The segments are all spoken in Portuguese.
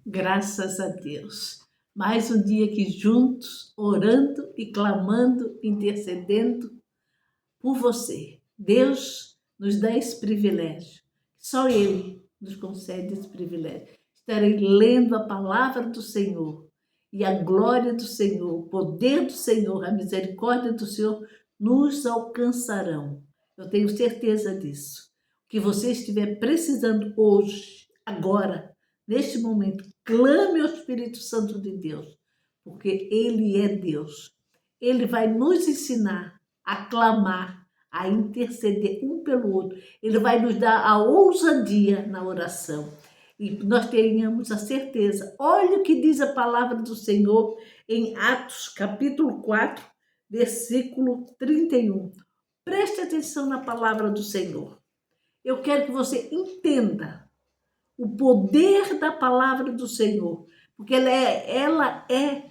Graças a Deus. Mais um dia aqui juntos, orando e clamando, intercedendo por você. Deus nos dá esse privilégio. Só Ele nos concede esse privilégio. Estarei lendo a palavra do Senhor e a glória do Senhor, o poder do Senhor, a misericórdia do Senhor nos alcançarão. Eu tenho certeza disso. O que você estiver precisando hoje, agora, neste momento, clame ao Espírito Santo de Deus, porque Ele é Deus. Ele vai nos ensinar a clamar, a interceder um pelo outro. Ele vai nos dar a ousadia na oração. E nós tenhamos a certeza. Olha o que diz a palavra do Senhor em Atos, capítulo 4, versículo 31. Preste atenção na palavra do Senhor. Eu quero que você entenda o poder da palavra do Senhor, porque ela é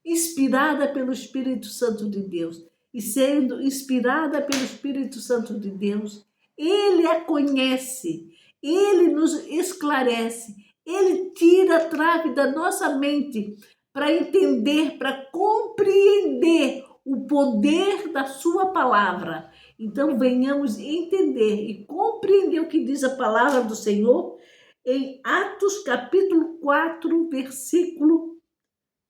inspirada pelo Espírito Santo de Deus. E sendo inspirada pelo Espírito Santo de Deus, Ele a conhece, Ele nos esclarece, Ele tira a trave da nossa mente para entender, para compreender o poder da sua palavra. Então venhamos entender e compreender o que diz a palavra do Senhor em Atos capítulo 4, versículo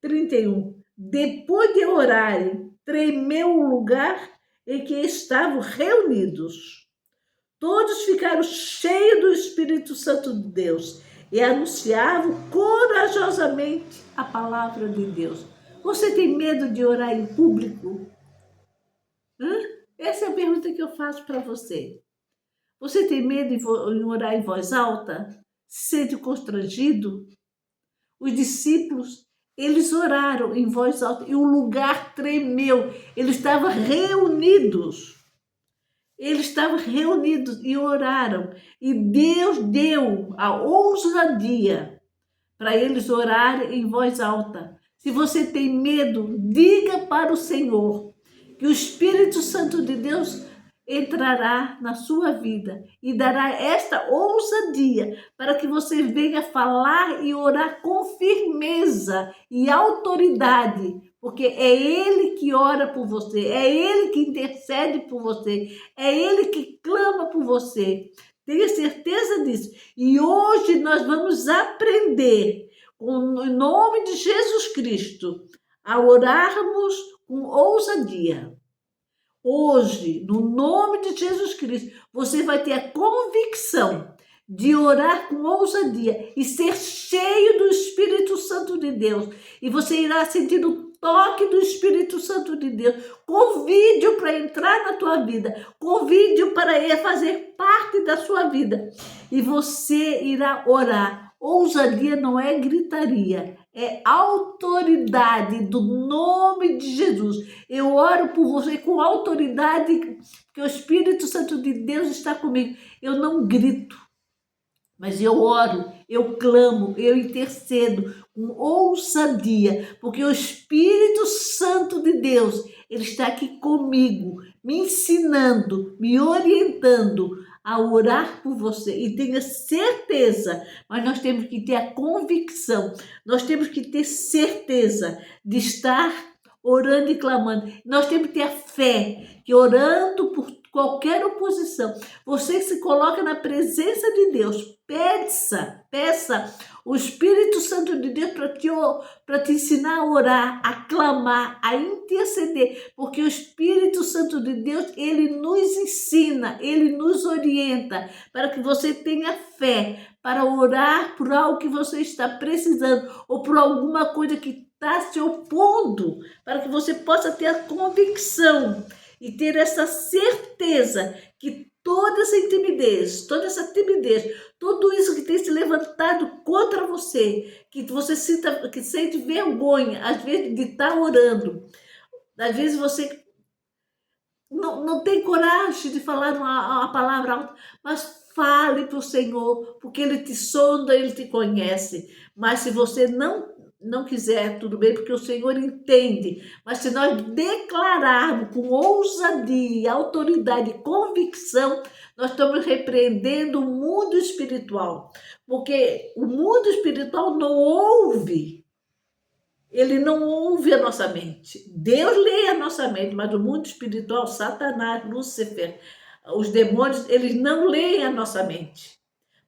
31. Depois de orarem, tremeu o lugar em que estavam reunidos. Todos ficaram cheios do Espírito Santo de Deus e anunciavam corajosamente a palavra de Deus. Você tem medo de orar em público? Essa é a pergunta que eu faço para você. Você tem medo de orar em voz alta? Se sente constrangido? Os discípulos, eles oraram em voz alta e o lugar tremeu. Eles estavam reunidos. Eles estavam reunidos e oraram. E Deus deu a ousadia para eles orarem em voz alta. Se você tem medo, diga para o Senhor que o Espírito Santo de Deus entrará na sua vida e dará esta ousadia para que você venha falar e orar com firmeza e autoridade, porque é Ele que ora por você, é Ele que intercede por você, é Ele que clama por você. Tenha certeza disso. E hoje nós vamos aprender, em nome de Jesus Cristo, a orarmos com ousadia. Hoje, no nome de Jesus Cristo, você vai ter a convicção de orar com ousadia e ser cheio do Espírito Santo de Deus. E você irá sentir o toque do Espírito Santo de Deus. Convide-o para entrar na tua vida. Convide-o para ele fazer parte da sua vida. E você irá orar. Ousadia não é gritaria, é autoridade do nome de Jesus. Eu oro por você com autoridade, porque o Espírito Santo de Deus está comigo. Eu não grito, mas eu oro, eu clamo, eu intercedo com ousadia, porque o Espírito Santo de Deus, ele está aqui comigo, me ensinando, me orientando a orar por você. E tenha certeza, mas nós temos que ter a convicção, nós temos que ter certeza de estar orando e clamando. Nós temos que ter a fé que orando por qualquer oposição, você se coloca na presença de Deus, peça o Espírito Santo de Deus para te ensinar a orar, a clamar, a interceder, porque o Espírito Santo de Deus, ele nos ensina, ele nos orienta, para que você tenha fé, para orar por algo que você está precisando, ou por alguma coisa que está se opondo, para que você possa ter a convicção e ter essa certeza que toda essa timidez, tudo isso que tem se levantado contra você, que você sente vergonha, às vezes, de estar orando, às vezes você não tem coragem de falar uma palavra alta, mas fale para o Senhor, porque Ele te sonda, Ele te conhece. Mas se você não não quiser, tudo bem, porque o Senhor entende. Mas se nós declararmos com ousadia, autoridade e convicção, nós estamos repreendendo o mundo espiritual. Porque o mundo espiritual não ouve. Ele não ouve a nossa mente. Deus lê a nossa mente, mas o mundo espiritual, Satanás, Lúcifer, os demônios, eles não leem a nossa mente.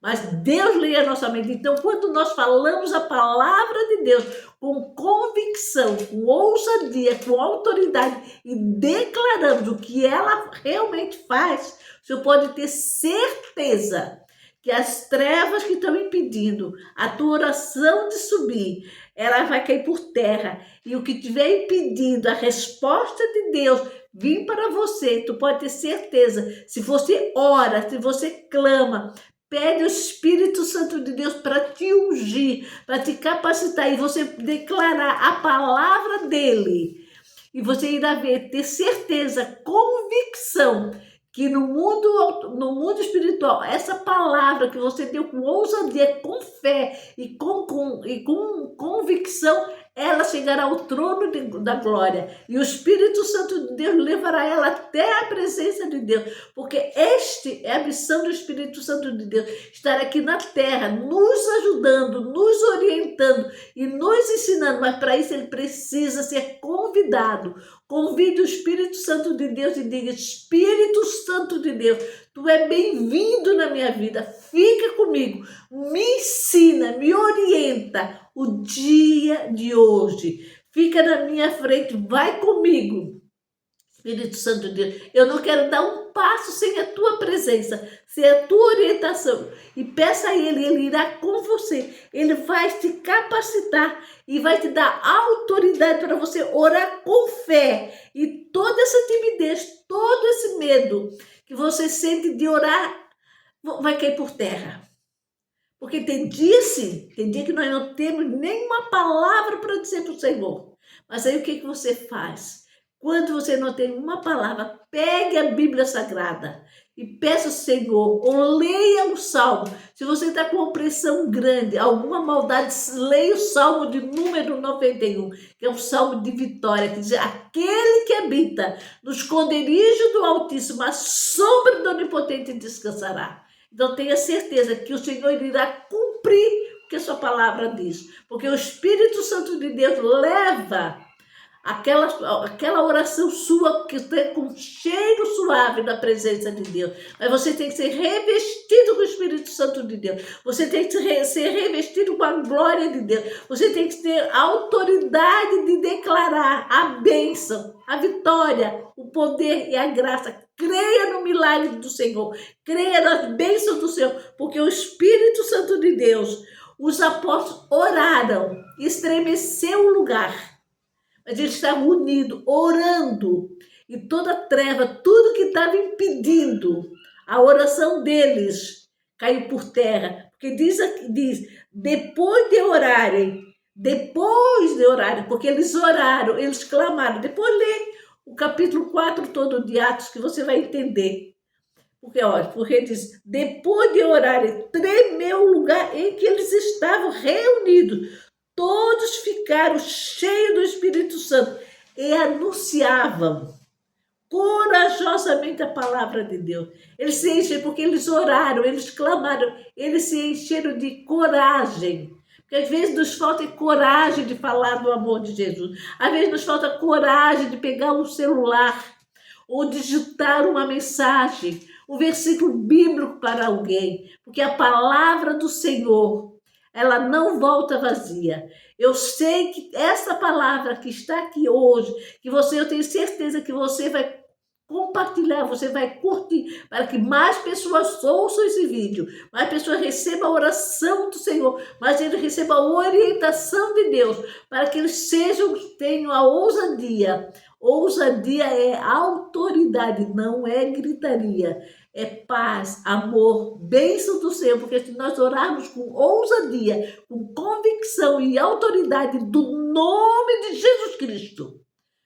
Mas Deus lê a nossa mente. Então, quando nós falamos a palavra de Deus com convicção, com ousadia, com autoridade e declaramos o que ela realmente faz, o senhor pode ter certeza que as trevas que estão impedindo a tua oração de subir, ela vai cair por terra. E o que estiver impedindo a resposta de Deus vir para você, tu pode ter certeza, se você ora, se você clama, pede o Espírito Santo de Deus para te ungir, para te capacitar e você declarar a palavra dele. E você irá ver, ter certeza, convicção, que no mundo espiritual, essa palavra que você deu com ousadia, com fé e com convicção, ela chegará ao trono da glória. E o Espírito Santo de Deus levará ela até a presença de Deus. Porque este é a missão do Espírito Santo de Deus. Estar aqui na terra, nos ajudando, nos orientando e nos ensinando. Mas para isso ele precisa ser convidado. Convide o Espírito Santo de Deus e diga: Espírito Santo de Deus, tu é bem-vindo na minha vida. Fica comigo, me ensina, me orienta o dia de hoje. Fica na minha frente, vai comigo. Espírito Santo de Deus, eu não quero dar um passo sem a tua presença, sem a tua orientação. E peça a ele, ele irá com você. Ele vai te capacitar e vai te dar autoridade para você orar com fé. E toda essa timidez, todo esse medo que você sente de orar, vai cair por terra. Porque tem dia sim, tem dia que nós não temos nenhuma palavra para dizer para o Senhor. Mas aí o que você faz? Quando você não tem uma palavra, pegue a Bíblia Sagrada e peça ao Senhor, ou leia o Salmo. Se você está com opressão grande, alguma maldade, leia o Salmo de número 91, que é um Salmo de vitória, que diz: aquele que habita no esconderijo do Altíssimo, a sombra do Onipotente descansará. Então tenha certeza que o Senhor irá cumprir o que a sua palavra diz, porque o Espírito Santo de Deus leva aquela oração sua que tem com cheiro suave da presença de Deus. Mas você tem que ser revestido com o Espírito Santo de Deus. Você tem que ser revestido com a glória de Deus. Você tem que ter a autoridade de declarar a bênção, a vitória, o poder e a graça. Creia no milagre do Senhor. Creia nas bênçãos do Senhor. Porque o Espírito Santo de Deus, os apóstolos oraram, estremeceu o lugar. Mas eles estavam unidos, orando, e toda treva, tudo que estava impedindo a oração deles, caiu por terra. Porque diz, depois de orarem, porque eles oraram, eles clamaram. Depois lê o capítulo 4 todo de Atos, que você vai entender. Porque diz, depois de orarem, tremeu o lugar em que eles estavam reunidos. Todos ficaram cheios do Espírito Santo e anunciavam corajosamente a palavra de Deus. Eles se encheram porque eles oraram, eles clamaram, eles se encheram de coragem. Porque às vezes nos falta coragem de falar do amor de Jesus. Às vezes nos falta coragem de pegar um celular ou digitar uma mensagem, um versículo bíblico para alguém. Porque a palavra do Senhor, ela não volta vazia. Eu sei que essa palavra que está aqui hoje, eu tenho certeza que você vai compartilhar, você vai curtir, para que mais pessoas ouçam esse vídeo, mais pessoas recebam a oração do Senhor, mais eles recebam a orientação de Deus, para que eles tenham a ousadia. Ousadia é autoridade, não é gritaria. É paz, amor, bênção do Senhor, porque se nós orarmos com ousadia, com convicção e autoridade do nome de Jesus Cristo,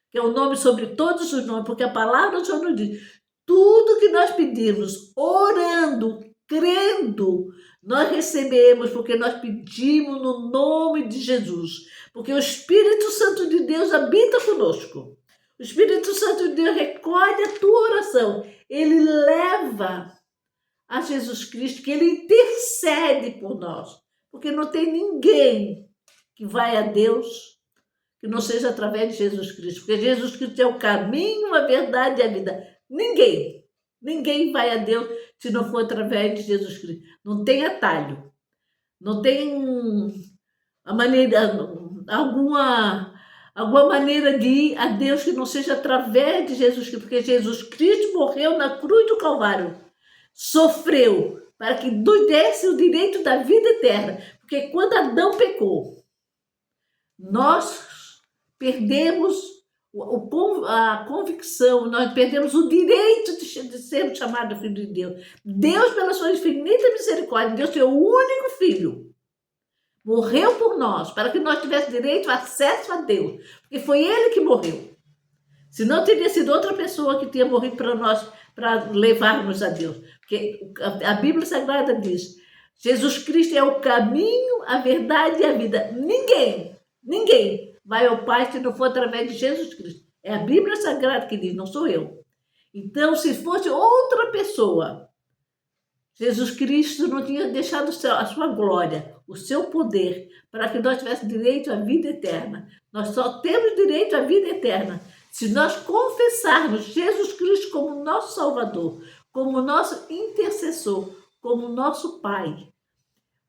que é o nome sobre todos os nomes, porque a palavra do Senhor nos diz, tudo que nós pedimos, orando, crendo, Nós recebemos porque nós pedimos no nome de Jesus. Porque o Espírito Santo de Deus habita conosco. O Espírito Santo de Deus recolhe a tua oração. Ele leva a Jesus Cristo, que ele intercede por nós. Porque não tem ninguém que vai a Deus que não seja através de Jesus Cristo. Porque Jesus Cristo é o caminho, a verdade e a vida. Ninguém vai a Deus se não for através de Jesus Cristo. Não tem atalho. Não tem a maneira, alguma maneira de ir a Deus que não seja através de Jesus Cristo. Porque Jesus Cristo morreu na cruz do Calvário. Sofreu para que nos desse o direito da vida eterna. Porque quando Adão pecou, nós perdemos a convicção, nós perdemos o direito de ser chamado filho de Deus. Deus, pela sua infinita misericórdia, Deus, seu único filho, morreu por nós, para que nós tivéssemos direito ao acesso a Deus. Porque foi ele que morreu. Senão teria sido outra pessoa que tinha morrido para nós, para levarmos a Deus. Porque a Bíblia Sagrada diz, Jesus Cristo é o caminho, a verdade e a vida. Ninguém vai ao Pai se não for através de Jesus Cristo. É a Bíblia Sagrada que diz, não sou eu. Então, se fosse outra pessoa, Jesus Cristo não tinha deixado a sua glória, o seu poder, para que nós tivéssemos direito à vida eterna. Nós só temos direito à vida eterna se nós confessarmos Jesus Cristo como nosso Salvador, como nosso intercessor, como nosso Pai,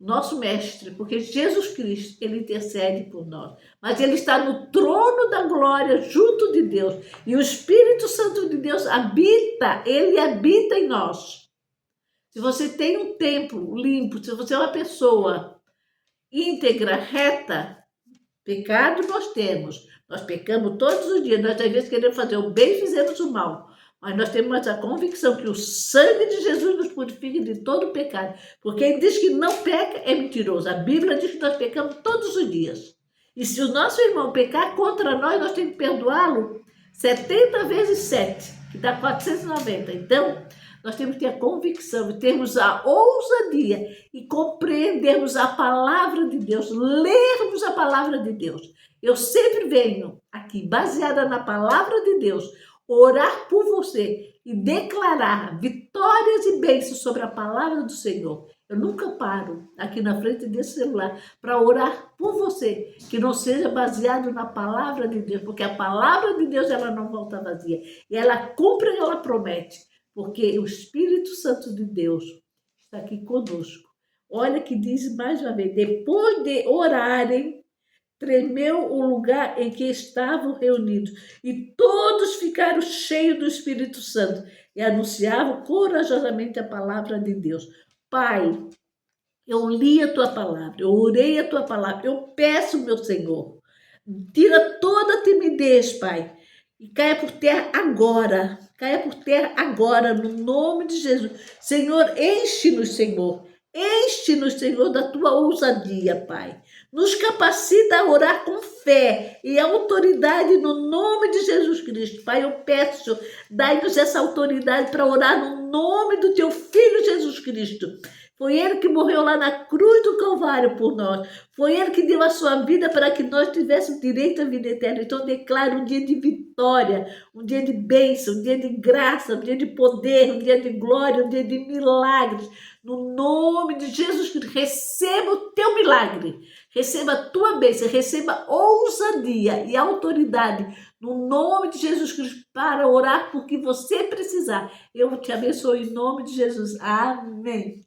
nosso mestre, porque Jesus Cristo, ele intercede por nós. Mas ele está no trono da glória junto de Deus. E o Espírito Santo de Deus ele habita em nós. Se você tem um templo limpo, se você é uma pessoa íntegra, reta, pecado nós temos. Nós pecamos todos os dias. Nós às vezes queremos fazer o bem e fizemos o mal. Mas nós temos a convicção que o sangue de Jesus nos purifica de todo pecado. Porque ele diz que não peca, é mentiroso. A Bíblia diz que nós pecamos todos os dias. E se o nosso irmão pecar contra nós, nós temos que perdoá-lo 70 vezes 7, que dá 490. Então, nós temos que ter a convicção e termos a ousadia e compreendermos a palavra de Deus, lermos a palavra de Deus. Eu sempre venho aqui, baseada na palavra de Deus, orar por você e declarar vitórias e bênçãos sobre a palavra do Senhor. Eu nunca paro aqui na frente desse celular para orar por você, que não seja baseado na palavra de Deus, porque a palavra de Deus ela não volta vazia, e ela cumpre o que ela promete, porque o Espírito Santo de Deus está aqui conosco. Olha que diz mais uma vez, depois de orarem, tremeu o lugar em que estavam reunidos, e todos ficaram cheios do Espírito Santo e anunciavam corajosamente a palavra de Deus. Pai, eu li a tua palavra, eu orei a tua palavra, eu peço, meu Senhor, tira toda a timidez, Pai, e caia por terra agora, no nome de Jesus. Senhor, enche-nos, Senhor, da tua ousadia, Pai. Nos capacita a orar com fé e autoridade no nome de Jesus Cristo. Pai, eu peço, dai-nos essa autoridade para orar no nome do teu Filho Jesus Cristo. Foi ele que morreu lá na cruz do Calvário por nós. Foi ele que deu a sua vida para que nós tivéssemos direito à vida eterna. Então eu declaro um dia de vitória, um dia de bênção, um dia de graça, um dia de poder, um dia de glória, um dia de milagres. No nome de Jesus Cristo, receba o teu milagre, receba a tua bênção, receba ousadia e autoridade no nome de Jesus Cristo para orar por que você precisar. Eu te abençoo em nome de Jesus. Amém.